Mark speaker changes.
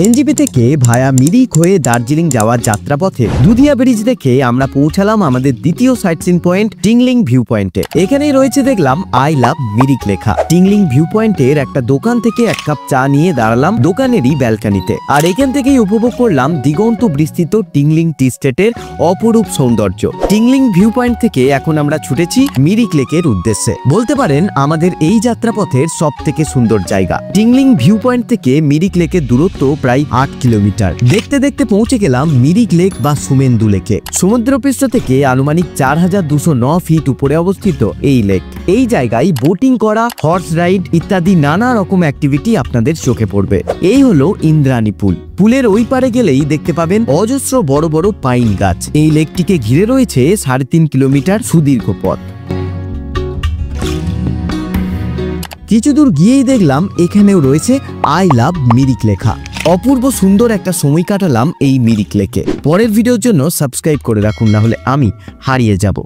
Speaker 1: NJP থেকে ভায়া মিরিক হয়ে দার্জিলিং যাওয়ার যাত্রাপথে দুধিয়া ব্রিজ দেখে আমরা পৌঁছালাম আমাদের দ্বিতীয় sight seen point Tingling view পয়েন্টে। এখানেই রয়েছে দেখলাম আই লাভ মিরিক লেখা। টিংলিং ভিউ পয়েন্টের একটা দোকান থেকে এক কাপ চা নিয়ে দাঁড়ালাম দোকানেরই ব্যালকনিতে, আর এখান থেকেই উপভোগ করলাম দিগন্ত বিস্তৃত টিংলিং টি স্টেটের অপরূপ সৌন্দর্য। টিংলিং ভিউ পয়েন্ট থেকে এখন আমরা ছুটেছি মিরিক লেকের উদ্দেশ্যে। বলতে পারেন আমাদের এই যাত্রাপথের সব থেকে সুন্দর জায়গা। টিংলিং ভিউ পয়েন্ট থেকে মিরিক লেকের দূরত্ব প্রায় 8 কিলোমিটার। দেখতে দেখতে পৌঁছে গেলাম মিরিক লেক বা সুমেন্দু লেকে। সমুদ্রপৃষ্ঠ থেকে আনুমানিক 4209 ফিট উপরে অবস্থিত এই লেক। এই জায়গায় বোটিং করা, হর্স রাইড ইত্যাদি নানা রকম অ্যাক্টিভিটি আপনাদের চোখে পড়বে। এই হলো ইন্দ্রাণী পুল। পুলের ওই পারে গেলেই দেখতে পাবেন অজস্র বড় বড় পাইন গাছ। এই লেকটিকে ঘিরে রয়েছে 3.5 কিলোমিটার সুদীর্ঘ পথ। কিছু দূর গিয়েই দেখলাম এখানেও রয়েছে আই লাভ মিরিক লেখা। অপূর্ব সুন্দর একটা সময় কাটালাম এই মিরিক লেকে। পরের ভিডিওর জন্য সাবস্ক্রাইব করে রাখুন, না হলে আমি হারিয়ে যাব।